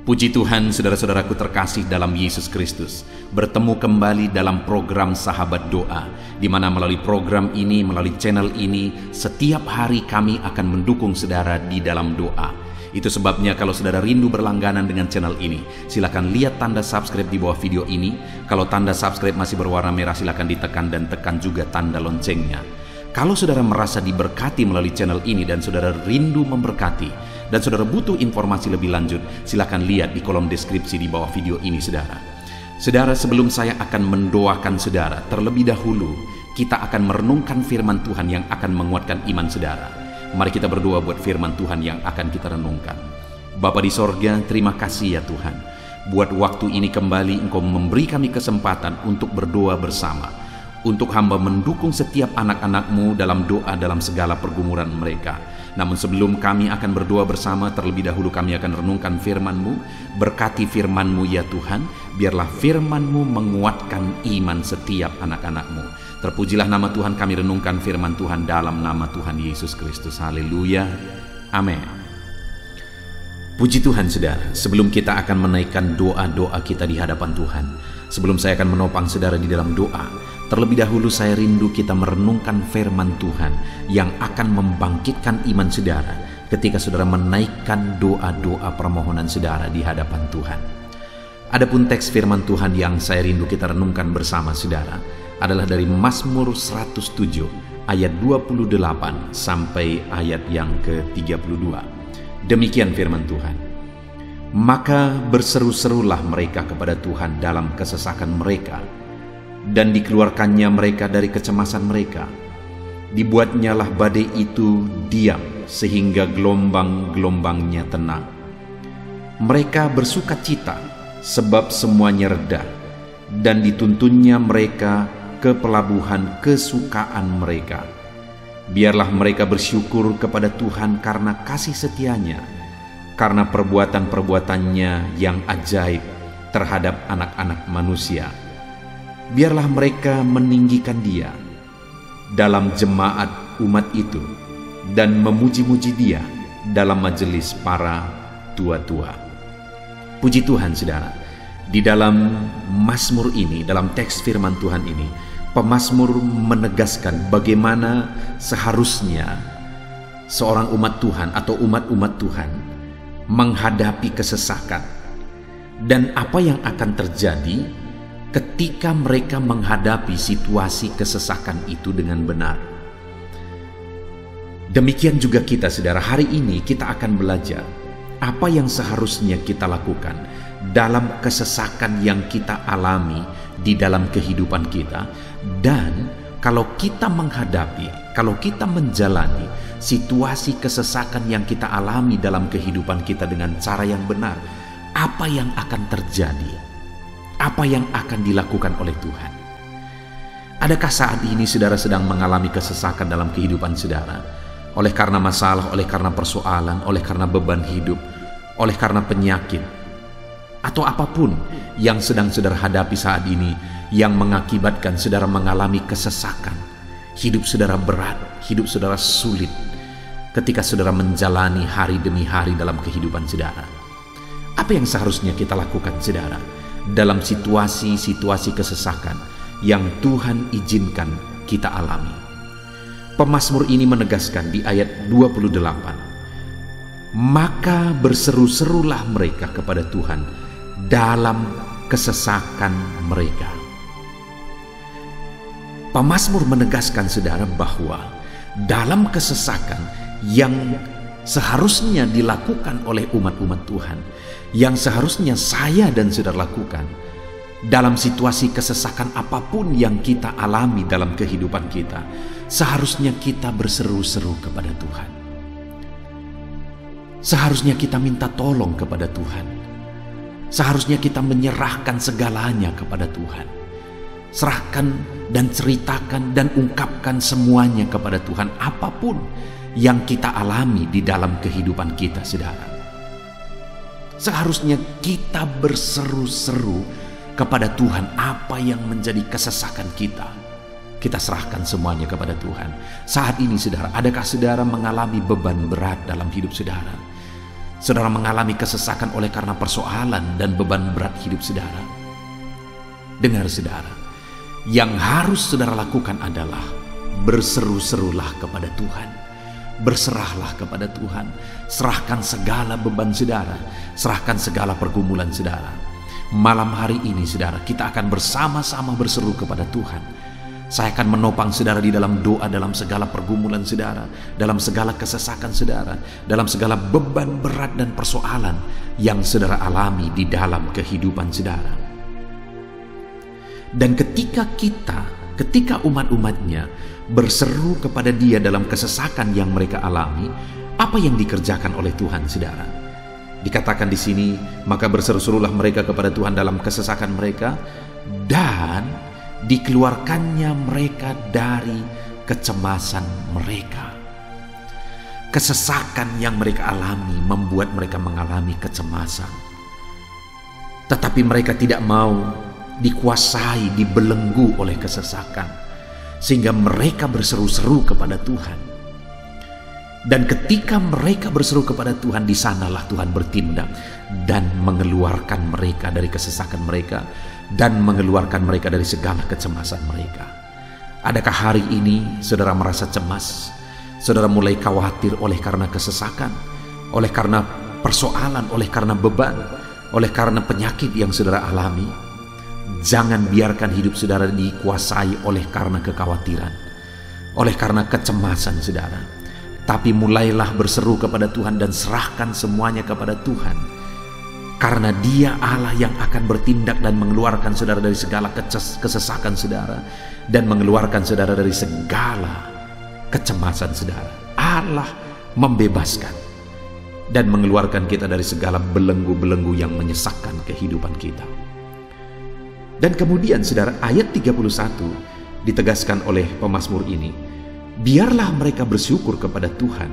Puji Tuhan, saudara-saudaraku terkasih dalam Yesus Kristus, bertemu kembali dalam program Sahabat Doa, di mana melalui program ini, melalui channel ini, setiap hari kami akan mendukung saudara di dalam doa. Itu sebabnya kalau saudara rindu berlangganan dengan channel ini, silakan lihat tanda subscribe di bawah video ini. Kalau tanda subscribe masih berwarna merah, silakan ditekan dan tekan juga tanda loncengnya. Kalau saudara merasa diberkati melalui channel ini dan saudara rindu memberkati, dan saudara butuh informasi lebih lanjut, silakan lihat di kolom deskripsi di bawah video ini, saudara. Saudara, sebelum saya akan mendoakan saudara, terlebih dahulu kita akan merenungkan firman Tuhan yang akan menguatkan iman saudara. Mari kita berdoa buat firman Tuhan yang akan kita renungkan. Bapa di sorga, terima kasih ya Tuhan. Buat waktu ini kembali Engkau memberi kami kesempatan untuk berdoa bersama. Untuk hamba mendukung setiap anak-anak-Mu dalam doa dalam segala pergumulan mereka. Namun sebelum kami akan berdoa bersama, terlebih dahulu kami akan renungkan firman-Mu. Berkati firman-Mu ya Tuhan, biarlah firman-Mu menguatkan iman setiap anak-anak-Mu. Terpujilah nama Tuhan, kami renungkan firman Tuhan dalam nama Tuhan Yesus Kristus. Haleluya, amin. Puji Tuhan saudara, sebelum kita akan menaikkan doa-doa kita di hadapan Tuhan, sebelum saya akan menopang saudara di dalam doa, terlebih dahulu saya rindu kita merenungkan firman Tuhan yang akan membangkitkan iman saudara ketika saudara menaikkan doa-doa permohonan saudara di hadapan Tuhan. Adapun teks firman Tuhan yang saya rindu kita renungkan bersama saudara adalah dari Mazmur 107 ayat 28 sampai ayat yang ke-32. Demikian firman Tuhan. Maka berseru-serulah mereka kepada Tuhan dalam kesesakan mereka, dan dikeluarkannya mereka dari kecemasan mereka. Dibuatnyalah badai itu diam, sehingga gelombang-gelombangnya tenang. Mereka bersuka cita, sebab semuanya reda, dan dituntunnya mereka ke pelabuhan kesukaan mereka. Biarlah mereka bersyukur kepada Tuhan karena kasih setianya, karena perbuatan-perbuatannya yang ajaib terhadap anak-anak manusia. Biarlah mereka meninggikan Dia dalam jemaat umat itu, dan memuji-muji Dia dalam majelis para tua-tua. Puji Tuhan saudara, di dalam Mazmur ini, dalam teks firman Tuhan ini, pemazmur menegaskan bagaimana seharusnya seorang umat Tuhan atau umat-umat Tuhan menghadapi kesesakan, dan apa yang akan terjadi ketika mereka menghadapi situasi kesesakan itu dengan benar. Demikian juga kita saudara, hari ini kita akan belajar apa yang seharusnya kita lakukan dalam kesesakan yang kita alami di dalam kehidupan kita. Dan kalau kita menghadapi, kalau kita menjalani situasi kesesakan yang kita alami dalam kehidupan kita dengan cara yang benar, apa yang akan terjadi? Apa yang akan dilakukan oleh Tuhan? Adakah saat ini saudara sedang mengalami kesesakan dalam kehidupan saudara? Oleh karena masalah, oleh karena persoalan, oleh karena beban hidup, oleh karena penyakit, atau apapun yang sedang saudara hadapi saat ini yang mengakibatkan saudara mengalami kesesakan. Hidup saudara berat, hidup saudara sulit ketika saudara menjalani hari demi hari dalam kehidupan saudara. Apa yang seharusnya kita lakukan saudara dalam situasi-situasi kesesakan yang Tuhan izinkan kita alami? Pemazmur ini menegaskan di ayat 28, maka berseru-serulah mereka kepada Tuhan dalam kesesakan mereka. Pemazmur menegaskan saudara bahwa dalam kesesakan yang seharusnya dilakukan oleh umat-umat Tuhan, yang seharusnya saya dan saudara lakukan dalam situasi kesesakan apapun yang kita alami dalam kehidupan kita, seharusnya kita berseru-seru kepada Tuhan. Seharusnya kita minta tolong kepada Tuhan. Seharusnya kita menyerahkan segalanya kepada Tuhan. Serahkan dan ceritakan dan ungkapkan semuanya kepada Tuhan, apapun yang kita alami di dalam kehidupan kita saudara. Seharusnya kita berseru-seru kepada Tuhan apa yang menjadi kesesakan kita. Kita serahkan semuanya kepada Tuhan. Saat ini saudara, adakah saudara mengalami beban berat dalam hidup saudara? saudara mengalami kesesakan oleh karena persoalan dan beban berat hidup saudara, dengar saudara, yang harus saudara lakukan adalah berseru-serulah kepada Tuhan, berserahlah kepada Tuhan, serahkan segala beban saudara, serahkan segala pergumulan saudara. Malam hari ini saudara, kita akan bersama-sama berseru kepada Tuhan. Saya akan menopang saudara di dalam doa, dalam segala pergumulan saudara, dalam segala kesesakan saudara, dalam segala beban berat dan persoalan yang saudara alami di dalam kehidupan saudara. Dan ketika umat-umatnya berseru kepada Dia dalam kesesakan yang mereka alami, apa yang dikerjakan oleh Tuhan saudara? Dikatakan di sini, maka berseru-serulah mereka kepada Tuhan dalam kesesakan mereka, dan dikeluarkannya mereka dari kecemasan mereka. Kesesakan yang mereka alami membuat mereka mengalami kecemasan, tetapi mereka tidak mau dikuasai, dibelenggu oleh kesesakan, sehingga mereka berseru-seru kepada Tuhan. Dan ketika mereka berseru kepada Tuhan, di sanalah Tuhan bertindak dan mengeluarkan mereka dari kesesakan mereka, dan mengeluarkan mereka dari segala kecemasan mereka. Adakah hari ini saudara merasa cemas? Saudara mulai khawatir oleh karena kesesakan, oleh karena persoalan, oleh karena beban, oleh karena penyakit yang saudara alami? Jangan biarkan hidup saudara dikuasai oleh karena kekhawatiran, oleh karena kecemasan saudara. Tapi mulailah berseru kepada Tuhan dan serahkan semuanya kepada Tuhan. Karena Dia Allah yang akan bertindak dan mengeluarkan saudara dari segala kesesakan saudara, dan mengeluarkan saudara dari segala kecemasan saudara. Allah membebaskan dan mengeluarkan kita dari segala belenggu-belenggu yang menyesakkan kehidupan kita. Dan kemudian saudara, ayat 31 ditegaskan oleh pemazmur ini, biarlah mereka bersyukur kepada Tuhan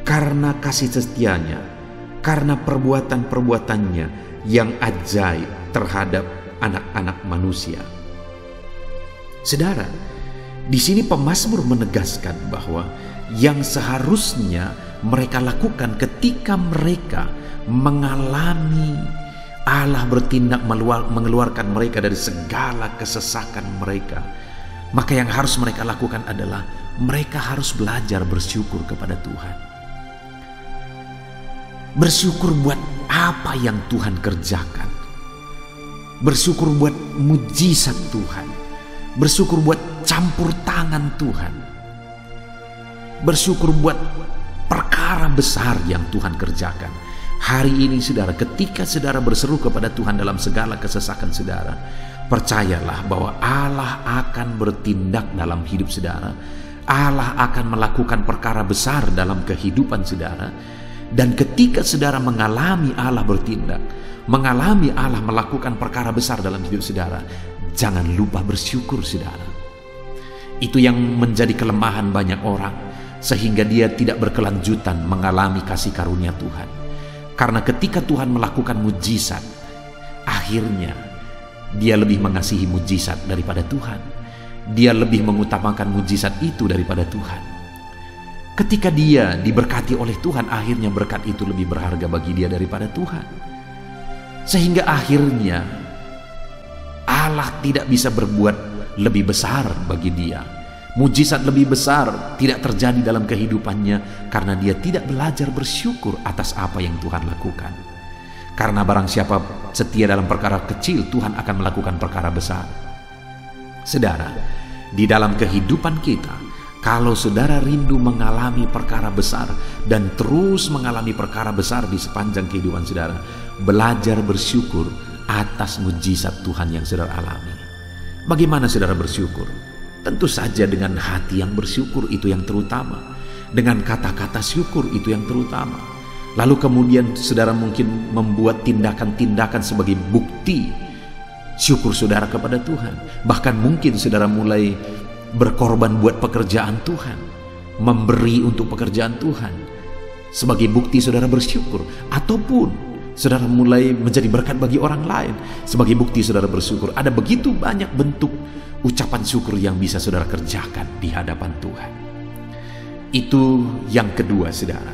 karena kasih setianya, karena perbuatan-perbuatannya yang ajaib terhadap anak-anak manusia. Saudara, di sini pemazmur menegaskan bahwa yang seharusnya mereka lakukan ketika mereka mengalami Allah bertindak mengeluarkan mereka dari segala kesesakan mereka, maka yang harus mereka lakukan adalah mereka harus belajar bersyukur kepada Tuhan. Bersyukur buat apa yang Tuhan kerjakan. Bersyukur buat mujizat Tuhan. Bersyukur buat campur tangan Tuhan. Bersyukur buat perkara besar yang Tuhan kerjakan. Hari ini saudara, ketika saudara berseru kepada Tuhan dalam segala kesesakan saudara, percayalah bahwa Allah akan bertindak dalam hidup saudara. Allah akan melakukan perkara besar dalam kehidupan saudara. Dan ketika saudara mengalami Allah bertindak, mengalami Allah melakukan perkara besar dalam hidup saudara, jangan lupa bersyukur saudara. Itu yang menjadi kelemahan banyak orang, sehingga dia tidak berkelanjutan mengalami kasih karunia Tuhan. Karena ketika Tuhan melakukan mujizat, akhirnya dia lebih mengasihi mujizat daripada Tuhan. Dia lebih mengutamakan mujizat itu daripada Tuhan. Ketika dia diberkati oleh Tuhan, akhirnya berkat itu lebih berharga bagi dia daripada Tuhan. Sehingga akhirnya Allah tidak bisa berbuat lebih besar bagi dia. Mujizat lebih besar tidak terjadi dalam kehidupannya karena dia tidak belajar bersyukur atas apa yang Tuhan lakukan. Karena barang siapa setia dalam perkara kecil, Tuhan akan melakukan perkara besar. Saudara, di dalam kehidupan kita, kalau saudara rindu mengalami perkara besar dan terus mengalami perkara besar di sepanjang kehidupan saudara, belajar bersyukur atas mujizat Tuhan yang saudara alami. Bagaimana saudara bersyukur? Tentu saja dengan hati yang bersyukur, itu yang terutama. Dengan kata-kata syukur, itu yang terutama. Lalu kemudian saudara mungkin membuat tindakan-tindakan sebagai bukti syukur saudara kepada Tuhan. Bahkan mungkin saudara mulai berkorban buat pekerjaan Tuhan, memberi untuk pekerjaan Tuhan sebagai bukti saudara bersyukur, ataupun saudara mulai menjadi berkat bagi orang lain sebagai bukti saudara bersyukur. Ada begitu banyak bentuk ucapan syukur yang bisa saudara kerjakan di hadapan Tuhan. Itu yang kedua saudara.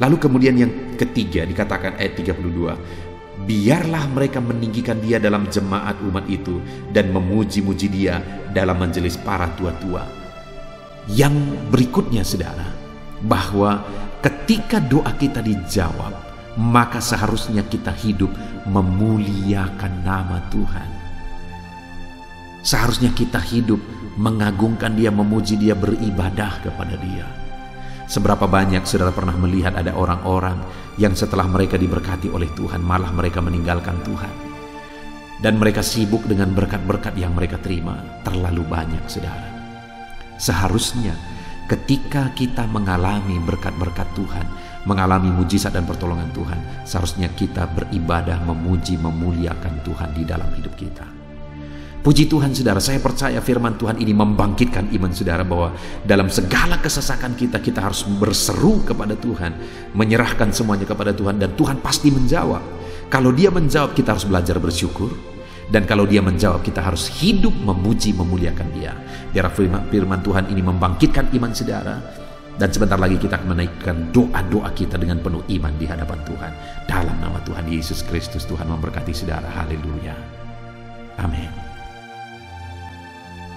Lalu kemudian yang ketiga dikatakan ayat 32, biarlah mereka meninggikan dia dalam jemaat umat itu dan memuji-muji dia dalam majelis para tua-tua. Yang berikutnya saudara, bahwa ketika doa kita dijawab, maka seharusnya kita hidup memuliakan nama Tuhan. Seharusnya kita hidup mengagungkan dia, memuji dia, beribadah kepada dia. Seberapa banyak saudara pernah melihat ada orang-orang yang setelah mereka diberkati oleh Tuhan, malah mereka meninggalkan Tuhan. Dan mereka sibuk dengan berkat-berkat yang mereka terima. Terlalu banyak saudara. Seharusnya ketika kita mengalami berkat-berkat Tuhan, mengalami mujizat dan pertolongan Tuhan, seharusnya kita beribadah, memuji, memuliakan Tuhan di dalam hidup kita. Puji Tuhan saudara, saya percaya firman Tuhan ini membangkitkan iman saudara, bahwa dalam segala kesesakan kita harus berseru kepada Tuhan, menyerahkan semuanya kepada Tuhan, dan Tuhan pasti menjawab. Kalau dia menjawab, kita harus belajar bersyukur, dan kalau dia menjawab, kita harus hidup memuji, memuliakan dia. Biar firman Tuhan ini membangkitkan iman saudara, dan sebentar lagi kita akan menaikkan doa-doa kita dengan penuh iman di hadapan Tuhan. Dalam nama Tuhan Yesus Kristus, Tuhan memberkati saudara. Haleluya. Amin.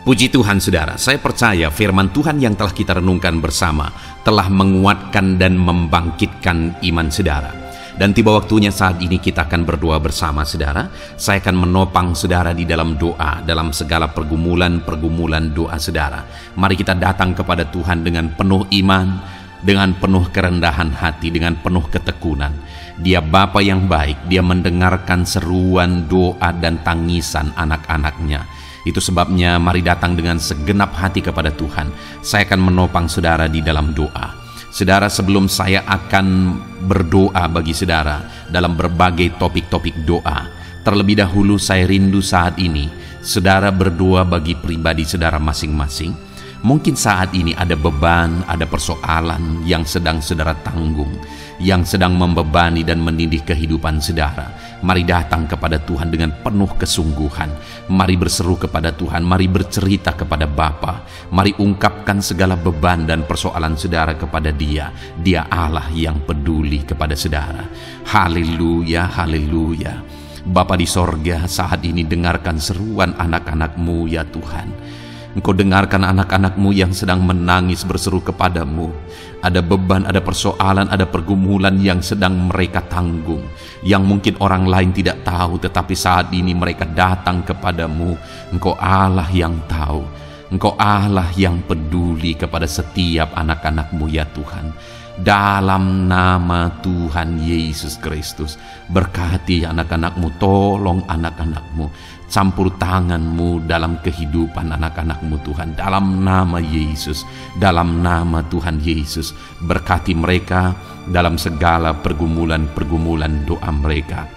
Puji Tuhan saudara, saya percaya firman Tuhan yang telah kita renungkan bersama telah menguatkan dan membangkitkan iman saudara. Dan tiba waktunya saat ini kita akan berdoa bersama saudara. Saya akan menopang saudara di dalam doa, dalam segala pergumulan doa saudara. Mari kita datang kepada Tuhan dengan penuh iman, dengan penuh kerendahan hati, dengan penuh ketekunan. Dia Bapa yang baik, dia mendengarkan seruan doa dan tangisan anak-anaknya. Itu sebabnya mari datang dengan segenap hati kepada Tuhan. Saya akan menopang saudara di dalam doa. Saudara, sebelum saya akan berdoa bagi saudara dalam berbagai topik-topik doa, terlebih dahulu saya rindu saat ini saudara berdoa bagi pribadi saudara masing-masing. Mungkin saat ini ada beban, ada persoalan yang sedang saudara tanggung, yang sedang membebani dan menindih kehidupan saudara. Mari datang kepada Tuhan dengan penuh kesungguhan. Mari berseru kepada Tuhan, mari bercerita kepada Bapa. Mari ungkapkan segala beban dan persoalan saudara kepada Dia. Dia Allah yang peduli kepada saudara. Haleluya, haleluya. Bapa di sorga, saat ini dengarkan seruan anak-anak-Mu ya Tuhan. Engkau dengarkan anak-anak-Mu yang sedang menangis berseru kepadamu. Ada beban, ada persoalan, ada pergumulan yang sedang mereka tanggung, yang mungkin orang lain tidak tahu, tetapi saat ini mereka datang kepadamu. Engkau Allah yang tahu, Engkau Allah yang peduli kepada setiap anak-anak-Mu ya Tuhan. Dalam nama Tuhan Yesus Kristus, berkati anak-anak-Mu, tolong anak-anak-Mu, campur tangan-Mu dalam kehidupan anak-anak-Mu Tuhan. Dalam nama Yesus, dalam nama Tuhan Yesus, berkati mereka dalam segala pergumulan doa mereka.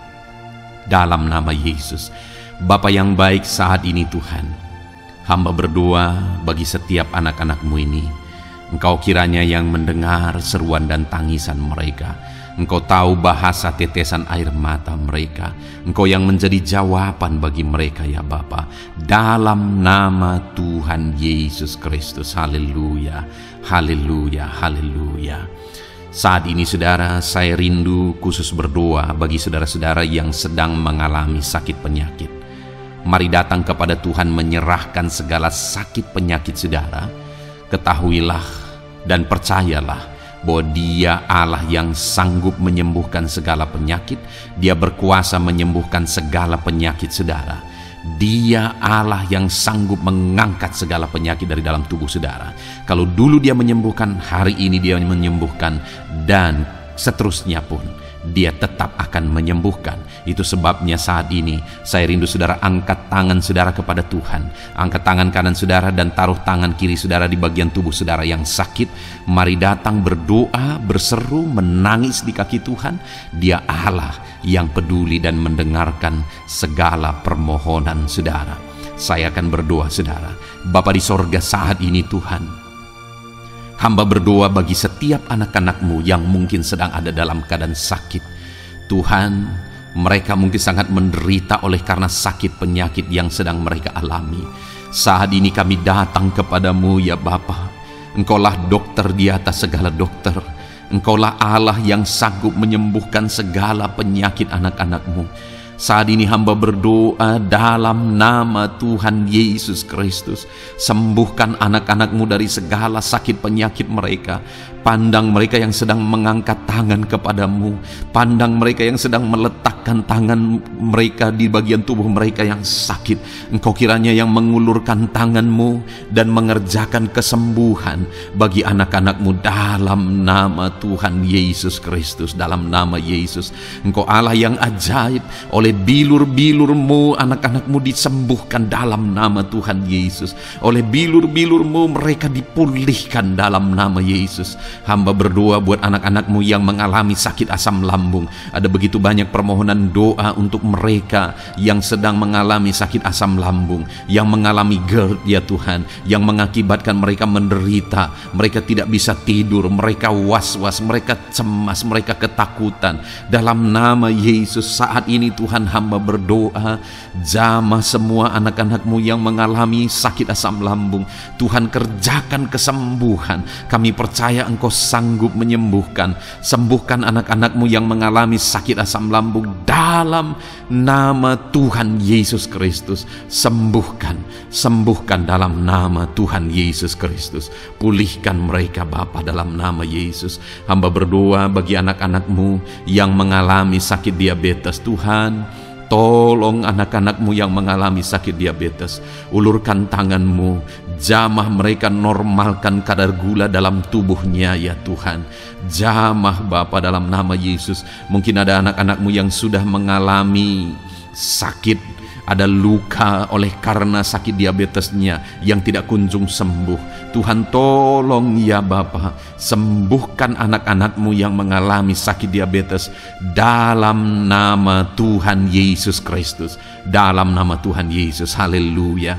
Dalam nama Yesus. Bapa yang baik, saat ini Tuhan, hamba berdoa bagi setiap anak-anak-Mu ini. Engkau kiranya yang mendengar seruan dan tangisan mereka. Engkau tahu bahasa tetesan air mata mereka. Engkau yang menjadi jawaban bagi mereka ya Bapa. Dalam nama Tuhan Yesus Kristus. Haleluya, haleluya, haleluya. Saat ini saudara, saya rindu khusus berdoa bagi saudara-saudara yang sedang mengalami sakit penyakit. Mari datang kepada Tuhan menyerahkan segala sakit penyakit saudara. Ketahuilah dan percayalah bahwa Dia Allah yang sanggup menyembuhkan segala penyakit. Dia berkuasa menyembuhkan segala penyakit saudara. Dia Allah yang sanggup mengangkat segala penyakit dari dalam tubuh saudara. Kalau dulu Dia menyembuhkan, hari ini Dia menyembuhkan, dan seterusnya pun Dia tetap akan menyembuhkan. Itu sebabnya saat ini saya rindu saudara angkat tangan saudara kepada Tuhan. Angkat tangan kanan saudara dan taruh tangan kiri saudara di bagian tubuh saudara yang sakit. Mari datang berdoa, berseru, menangis di kaki Tuhan. Dia Allah yang peduli dan mendengarkan segala permohonan saudara. Saya akan berdoa saudara. Bapa di sorga, saat ini Tuhan, hamba berdoa bagi setiap anak-anak-Mu yang mungkin sedang ada dalam keadaan sakit. Tuhan, mereka mungkin sangat menderita oleh karena sakit penyakit yang sedang mereka alami. Saat ini kami datang kepadamu ya Bapa. Engkaulah dokter di atas segala dokter. Engkaulah Allah yang sanggup menyembuhkan segala penyakit anak-anak-Mu. Saat ini hamba berdoa dalam nama Tuhan Yesus Kristus. Sembuhkan anak-anak-Mu dari segala sakit penyakit mereka. Pandang mereka yang sedang mengangkat tangan kepadamu. Pandang mereka yang sedang meletakkan tangan mereka di bagian tubuh mereka yang sakit. Engkau kiranya yang mengulurkan tangan-Mu dan mengerjakan kesembuhan bagi anak-anak-Mu dalam nama Tuhan Yesus Kristus. Dalam nama Yesus, Engkau Allah yang ajaib. Oleh bilur-bilur-Mu anak-anak-Mu disembuhkan dalam nama Tuhan Yesus. Oleh bilur-bilur-Mu mereka dipulihkan dalam nama Yesus. Hamba berdoa buat anak-anak-Mu yang mengalami sakit asam lambung. Ada begitu banyak permohonan doa untuk mereka yang sedang mengalami sakit asam lambung, yang mengalami GERD ya Tuhan, yang mengakibatkan mereka menderita, mereka tidak bisa tidur, mereka was-was, mereka cemas, mereka ketakutan. Dalam nama Yesus saat ini Tuhan, hamba berdoa, jamah semua anak-anak-Mu yang mengalami sakit asam lambung. Tuhan, kerjakan kesembuhan. Kami percaya Engkau sanggup menyembuhkan. Sembuhkan anak-anak-Mu yang mengalami sakit asam lambung dalam nama Tuhan Yesus Kristus. Sembuhkan, sembuhkan dalam nama Tuhan Yesus Kristus. Pulihkan mereka Bapa dalam nama Yesus. Hamba berdoa bagi anak-anak-Mu yang mengalami sakit diabetes. Tuhan, tolong anak-anak-Mu yang mengalami sakit diabetes. Ulurkan tangan-Mu, jamah mereka, normalkan kadar gula dalam tubuhnya ya Tuhan. Jamah Bapa dalam nama Yesus. Mungkin ada anak-anak-Mu yang sudah mengalami sakit, ada luka oleh karena sakit diabetesnya yang tidak kunjung sembuh. Tuhan, tolong ya Bapa, sembuhkan anak-anak-Mu yang mengalami sakit diabetes dalam nama Tuhan Yesus Kristus. Dalam nama Tuhan Yesus, haleluya.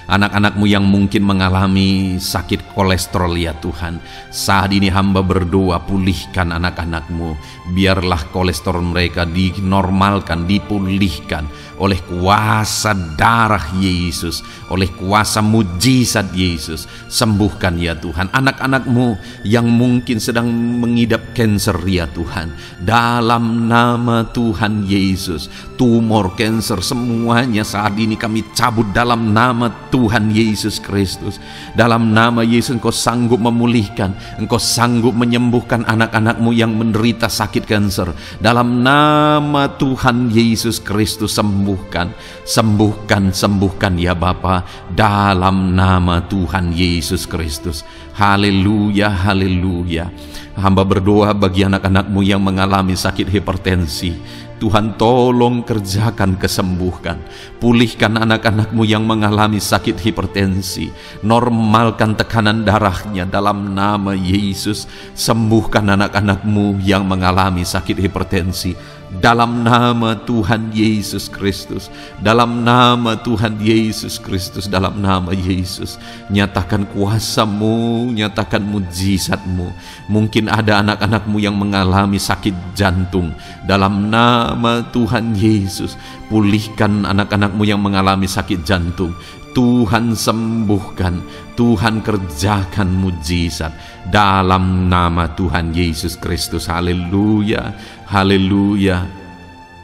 Anak-anak-Mu yang mungkin mengalami sakit kolesterol ya Tuhan, saat ini hamba berdoa, pulihkan anak-anak-Mu. Biarlah kolesterol mereka dinormalkan, dipulihkan oleh kuasa darah Yesus, oleh kuasa mujizat Yesus. Sembuhkan ya Tuhan anak-anak-Mu yang mungkin sedang mengidap kanker ya Tuhan. Dalam nama Tuhan Yesus, tumor, kanker, semuanya saat ini kami cabut dalam nama Tuhan Yesus Kristus. Dalam nama Yesus, Engkau sanggup memulihkan, Engkau sanggup menyembuhkan anak-anak-Mu yang menderita sakit kanker. Dalam nama Tuhan Yesus Kristus, sembuhkan, sembuhkan, sembuhkan ya Bapa. Dalam nama Tuhan Yesus Kristus. Haleluya, haleluya. Hamba berdoa bagi anak-anak-Mu yang mengalami sakit hipertensi. Tuhan, tolong kerjakan kesembuhan. Pulihkan anak-anak-Mu yang mengalami sakit hipertensi. Normalkan tekanan darahnya dalam nama Yesus. Sembuhkan anak-anak-Mu yang mengalami sakit hipertensi. Dalam nama Tuhan Yesus Kristus. Dalam nama Tuhan Yesus Kristus. Dalam nama Yesus. Nyatakan kuasa-Mu, nyatakan mujizat-Mu. Mungkin ada anak-anak-Mu yang mengalami sakit jantung. Dalam nama Tuhan Yesus, pulihkan anak-anak-Mu yang mengalami sakit jantung. Tuhan sembuhkan, Tuhan kerjakan mujizat dalam nama Tuhan Yesus Kristus. Haleluya, haleluya,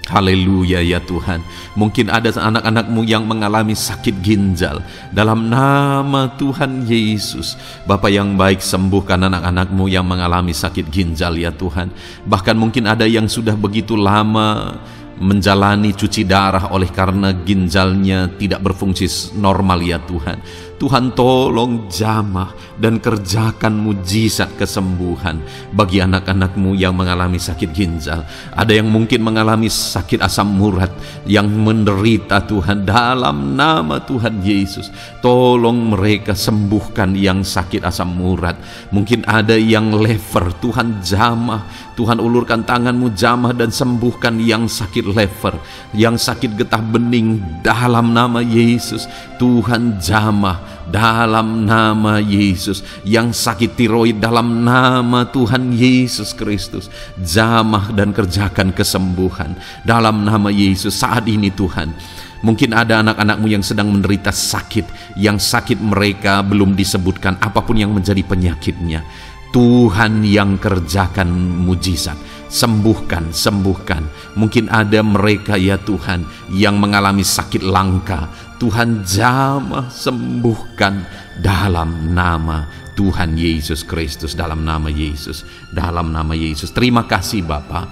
haleluya ya Tuhan. Mungkin ada anak-anak-Mu yang mengalami sakit ginjal. Dalam nama Tuhan Yesus, Bapa yang baik, sembuhkan anak-anak-Mu yang mengalami sakit ginjal ya Tuhan. Bahkan mungkin ada yang sudah begitu lama menjalani cuci darah oleh karena ginjalnya tidak berfungsi normal ya Tuhan. Tuhan, tolong jamah dan kerjakan mujizat kesembuhan bagi anak-anak-Mu yang mengalami sakit ginjal. Ada yang mungkin mengalami sakit asam urat yang menderita Tuhan. Dalam nama Tuhan Yesus, tolong mereka sembuhkan yang sakit asam urat. Mungkin ada yang lever, Tuhan jamah, Tuhan ulurkan tangan-Mu, jamah dan sembuhkan yang sakit lever, yang sakit getah bening. Dalam nama Yesus, Tuhan jamah dalam nama Yesus. Yang sakit tiroid, dalam nama Tuhan Yesus Kristus, jamah dan kerjakan kesembuhan dalam nama Yesus. Saat ini Tuhan, mungkin ada anak-anak-Mu yang sedang menderita sakit, yang sakit mereka belum disebutkan apapun yang menjadi penyakitnya. Tuhan yang kerjakan mujizat. Sembuhkan, sembuhkan. Mungkin ada mereka ya Tuhan yang mengalami sakit langka. Tuhan jamah sembuhkan dalam nama Tuhan Yesus Kristus, dalam nama Yesus, dalam nama Yesus. Terima kasih Bapa.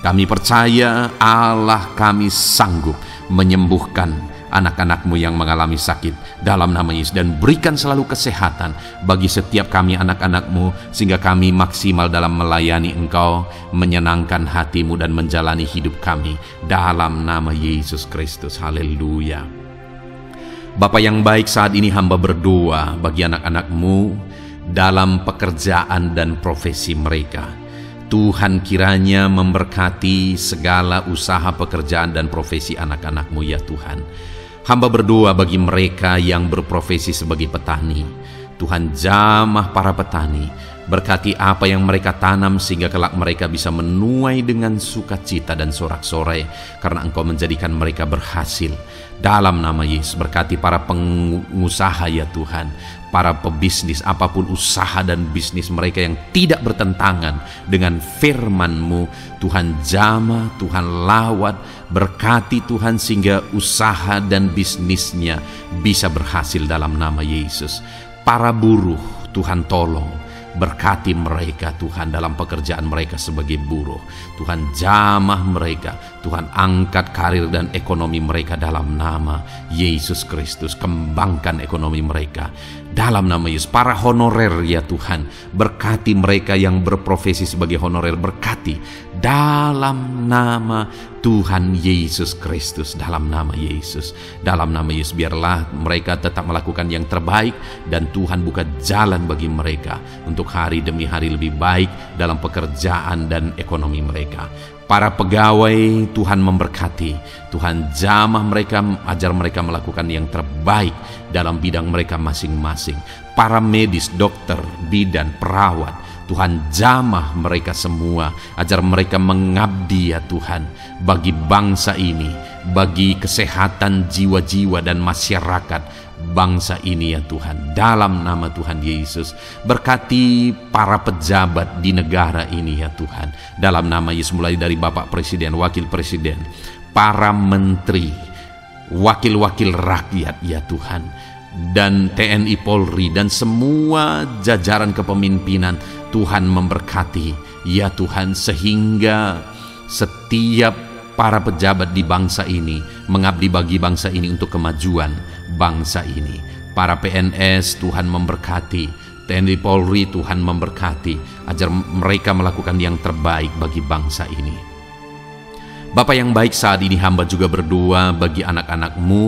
Kami percaya Allah kami sanggup menyembuhkan anak-anak-Mu yang mengalami sakit dalam nama Yesus, dan berikan selalu kesehatan bagi setiap kami anak-anak-Mu, sehingga kami maksimal dalam melayani Engkau, menyenangkan hati-Mu dan menjalani hidup kami dalam nama Yesus Kristus. Haleluya. Bapa yang baik, saat ini hamba berdoa bagi anak-anak-Mu dalam pekerjaan dan profesi mereka. Tuhan kiranya memberkati segala usaha pekerjaan dan profesi anak-anak-Mu ya Tuhan. Hamba berdoa bagi mereka yang berprofesi sebagai petani. Tuhan jamah para petani, berkati apa yang mereka tanam sehingga kelak mereka bisa menuai dengan sukacita dan sorak-sorai karena Engkau menjadikan mereka berhasil. Dalam nama Yesus, berkati para pengusaha ya Tuhan, para pebisnis, apapun usaha dan bisnis mereka yang tidak bertentangan dengan firman-Mu. Tuhan jamah, Tuhan lawat, berkati Tuhan sehingga usaha dan bisnisnya bisa berhasil dalam nama Yesus. Para buruh, Tuhan tolong, berkati mereka Tuhan dalam pekerjaan mereka sebagai buruh. Tuhan jamah mereka, Tuhan angkat karir dan ekonomi mereka dalam nama Yesus Kristus. Kembangkan ekonomi mereka dalam nama Yesus. Para honorer ya Tuhan, berkati mereka yang berprofesi sebagai honorer, berkati dalam nama Tuhan Yesus Kristus, dalam nama Yesus, dalam nama Yesus. Biarlah mereka tetap melakukan yang terbaik dan Tuhan buka jalan bagi mereka untuk hari demi hari lebih baik dalam pekerjaan dan ekonomi mereka. Para pegawai Tuhan memberkati, Tuhan jamah mereka, ajar mereka melakukan yang terbaik dalam bidang mereka masing-masing. Para medis, dokter, bidan, perawat, Tuhan jamah mereka semua, ajar mereka mengabdi ya Tuhan bagi bangsa ini, bagi kesehatan jiwa-jiwa dan masyarakat bangsa ini ya Tuhan, dalam nama Tuhan Yesus. Berkati para pejabat di negara ini ya Tuhan, dalam nama Yesus, mulai dari Bapak Presiden, Wakil Presiden, para menteri, wakil-wakil rakyat ya Tuhan, dan TNI Polri dan semua jajaran kepemimpinan. Tuhan memberkati ya Tuhan, sehingga setiap para pejabat di bangsa ini mengabdi bagi bangsa ini untuk kemajuan bangsa ini. Para PNS Tuhan memberkati, TNI Polri Tuhan memberkati, ajar mereka melakukan yang terbaik bagi bangsa ini. Bapa yang baik, saat ini hamba juga berdoa bagi anak-anak-Mu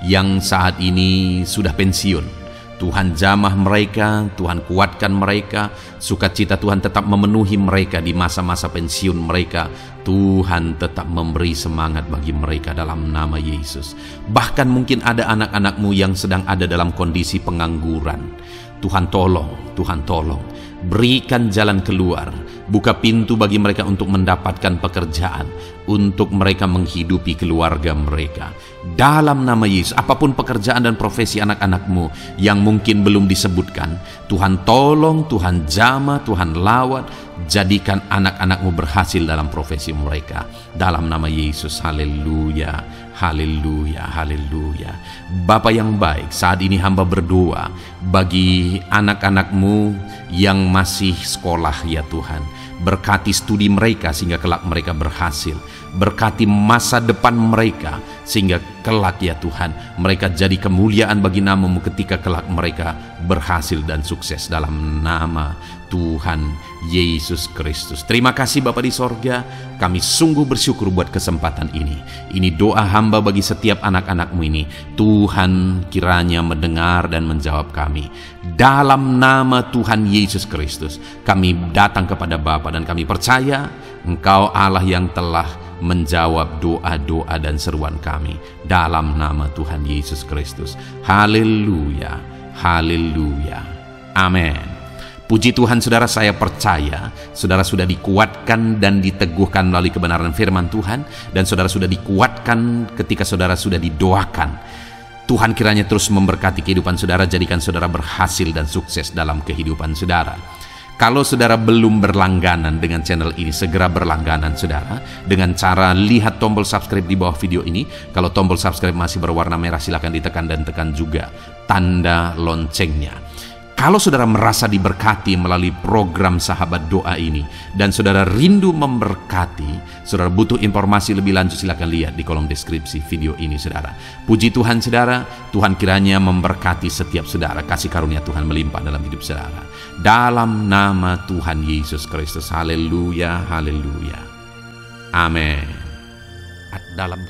yang saat ini sudah pensiun. Tuhan jamah mereka, Tuhan kuatkan mereka, sukacita Tuhan tetap memenuhi mereka di masa-masa pensiun mereka. Tuhan tetap memberi semangat bagi mereka dalam nama Yesus. Bahkan mungkin ada anak-anak-Mu yang sedang ada dalam kondisi pengangguran. Tuhan tolong, Tuhan tolong, berikan jalan keluar, buka pintu bagi mereka untuk mendapatkan pekerjaan, untuk mereka menghidupi keluarga mereka. Dalam nama Yesus, apapun pekerjaan dan profesi anak-anak-Mu yang mungkin belum disebutkan, Tuhan tolong, Tuhan jamah, Tuhan lawat, jadikan anak-anak-Mu berhasil dalam profesi mereka. Dalam nama Yesus, haleluya, haleluya, haleluya. Bapa yang baik, saat ini hamba berdoa bagi anak-anak-Mu yang masih sekolah ya Tuhan. Berkati studi mereka sehingga kelak mereka berhasil. Berkati masa depan mereka sehingga kelak ya Tuhan mereka jadi kemuliaan bagi nama-Mu ketika kelak mereka berhasil dan sukses dalam nama Tuhan Yesus Kristus. Terima kasih Bapa di sorga, kami sungguh bersyukur buat kesempatan ini. Ini doa hamba bagi setiap anak-anak-Mu ini. Tuhan kiranya mendengar dan menjawab kami. Dalam nama Tuhan Yesus Kristus kami datang kepada Bapa dan kami percaya Engkau Allah yang telah menjawab doa-doa dan seruan kami. Dalam nama Tuhan Yesus Kristus. Haleluya, haleluya, amin. Puji Tuhan saudara, saya percaya saudara sudah dikuatkan dan diteguhkan melalui kebenaran firman Tuhan, dan saudara sudah dikuatkan ketika saudara sudah didoakan. Tuhan kiranya terus memberkati kehidupan saudara, jadikan saudara berhasil dan sukses dalam kehidupan saudara. Kalau saudara belum berlangganan dengan channel ini, segera berlangganan saudara dengan cara lihat tombol subscribe di bawah video ini. Kalau tombol subscribe masih berwarna merah, silakan ditekan dan tekan juga tanda loncengnya. Kalau saudara merasa diberkati melalui program Sahabat Doa ini dan saudara rindu memberkati, saudara butuh informasi lebih lanjut, silakan lihat di kolom deskripsi video ini saudara. Puji Tuhan saudara, Tuhan kiranya memberkati setiap saudara, kasih karunia Tuhan melimpah dalam hidup saudara. Dalam nama Tuhan Yesus Kristus, haleluya, haleluya. Amin. Dalam